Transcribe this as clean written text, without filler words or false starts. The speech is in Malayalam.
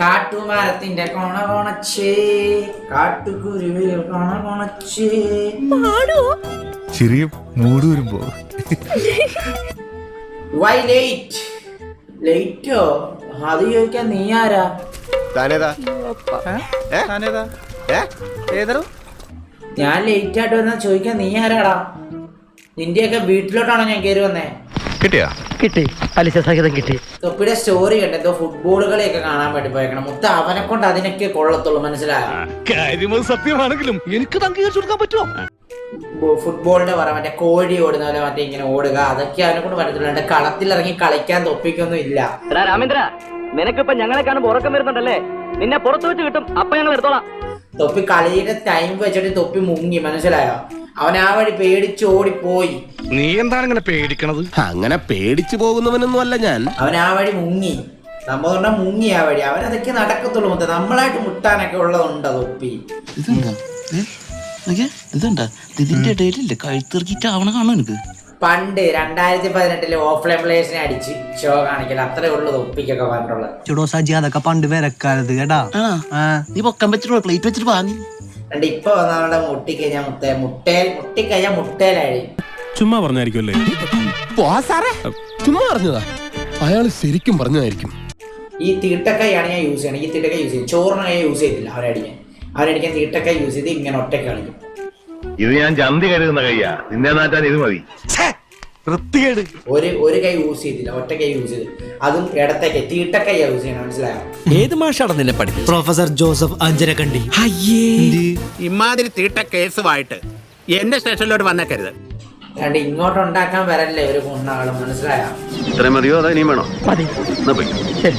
കാട്ടുമരത്തിന്റെ കൊണ കൊണച്ചേ കാട്ടുകുരുവിൽ കൊണ കൊണച്ചേ. ചെറിയ മൂട് വരുമ്പോ വൈ ലേറ്റ്? ലേറ്റോ? അത് ചോദിക്കാൻ നീ ആരാ? ഞാൻ ലേറ്റ് ആയിട്ട് വന്നാ ചോദിക്കാൻ നീ ആരാടാ? നിന്റെയൊക്കെ വീട്ടിലോട്ടാണോ ഞാൻ കയറി വന്നേ? കിട്ടി, പലിശ സഹിതം കിട്ടി. തൊപ്പിയുടെ സ്റ്റോറി കണ്ട് എന്തോ ഫുട്ബോൾ കളിയൊക്കെ കാണാൻ വേണ്ടി പോയേക്കണം. മുത്ത അവനെ കൊണ്ട് അതിനൊക്കെ കൊള്ളത്തുള്ളൂ, മനസ്സിലായോ? സത്യമാണെങ്കിലും എനിക്ക് അംഗീകരിച്ചു കൊടുക്കാൻ പറ്റുമോ? ഫുട്ബോളിന്റെ പറ മറ്റേ കോഴി ഓടുന്ന പോലെ മറ്റേ ഇങ്ങനെ ഓടുക, അതൊക്കെ അവനെ കൊണ്ട് പറ്റത്തില്ല. കളത്തിലിറങ്ങി കളിക്കാൻ തൊപ്പിക്കൊന്നും ഇല്ല. രാമേന്ദ്ര, നിനക്കിപ്പോ ഞങ്ങളെ കാണുമ്പോ ഉറക്കം വരുന്നുണ്ടല്ലേ? നിന്നെ പുറത്തു വെച്ച് കിട്ടും, അപ്പൊ ഞങ്ങൾ എടുത്തോളാം. തൊപ്പി കളിയുടെ ടൈം വെച്ചിട്ട് തൊപ്പി മുങ്ങി, മനസ്സിലായോ? അവൻ ആ വഴി പേടിച്ച് ഓടിപ്പോയി. നീ എന്താണ് ഇങ്ങനെ പേടിക്കണത്? അങ്ങനെ പേടിച്ചു പോകുന്നവനൊന്നും അല്ല ഞാൻ. അവൻ ആ വഴി മുങ്ങി, സംഭവം പറഞ്ഞാൽ മുങ്ങി ആ വഴി. അവനതൊക്കെ നടക്കത്തുള്ളൂ. മുത്ത നമ്മളായിട്ട് മുട്ടാനൊക്കെ ഉള്ളതുണ്ട് തൊപ്പി. ഇതുണ്ടാ ഇതിന്റെ ഇടയിലില്ലേ കഴുത്തിറക്കിട്ട് ആവണ കാണും എനിക്ക്. പണ്ട് 2018 ഓഫ്ലൈൻ പ്ലേയേഴ്സിനെ അടിച്ച് ഷോ കാണിക്കൽ അത്രേ ഉള്ളു തൊപ്പിക്കൊക്കെ പറഞ്ഞിട്ടുള്ളത്. ചുടോ സജി, അതൊക്കെ പണ്ട് വരക്കാലത്ത് കേട്ടാ. നീ പൊക്കാൻ പറ്റുള്ളൂ, പ്ലേറ്റ് വെച്ചിട്ട് വാങ്ങി. രണ്ട് ഇപ്പൊ വന്നവരുടെ മുട്ടിക്കഴിഞ്ഞാൽ മുട്ടിക്കഴിഞ്ഞാൽ മുട്ടേലായി. ചുമ്മാ പറഞ്ഞായിരിക്കുമല്ലേ? ചുമ്മാ പറഞ്ഞതാ, അയാള് ശരിക്കും പറഞ്ഞതായിരിക്കും. ഈ തീട്ടക്കൈയാണ് ഞാൻ യൂസ് ചെയ്യണം. ഈ തീട്ടക്കൈ യൂസ് ചെയ്യും. ചോറിന് കൈ യൂസ് ചെയ്തില്ല അവരടിക്കാൻ തീട്ടക്കൈ യൂസ് ചെയ്ത് ഇങ്ങനെ ഒറ്റയ്ക്ക് കളിക്കും. ഇത് ഞാൻ ചന്തി കരുതുന്ന കയ്യാ, നിന്നെ നാട്ടാൻ ഇത് മതി. ഒരു കൈ യൂസ് ചെയ്തില്ല, ഒറ്റ കൈ യൂസ് ചെയ്ത്, അതും ഇടത്തേക്ക് തീട്ടക്കൈ യൂസ് ചെയ്യണം, മനസ്സിലായോ? ഏത് മാഷാണ് നിന്നെ പഠിപ്പിച്ചത്? Professor Joseph Anjarakandi. ഇമാതിരി തീട്ട കേസുമായിട്ട് എന്റെ സ്റ്റേഷനിലോട്ട് വന്നേക്കരുത്. രണ്ട് ഇങ്ങോട്ട് ഉണ്ടാക്കാൻ വരല്ലേ ഒരു കുണ്ണാളും, മനസ്സിലായോ? ഇത്രയും മതിയോ അതോ ഇനിയും വേണോ? മതി. ശരി.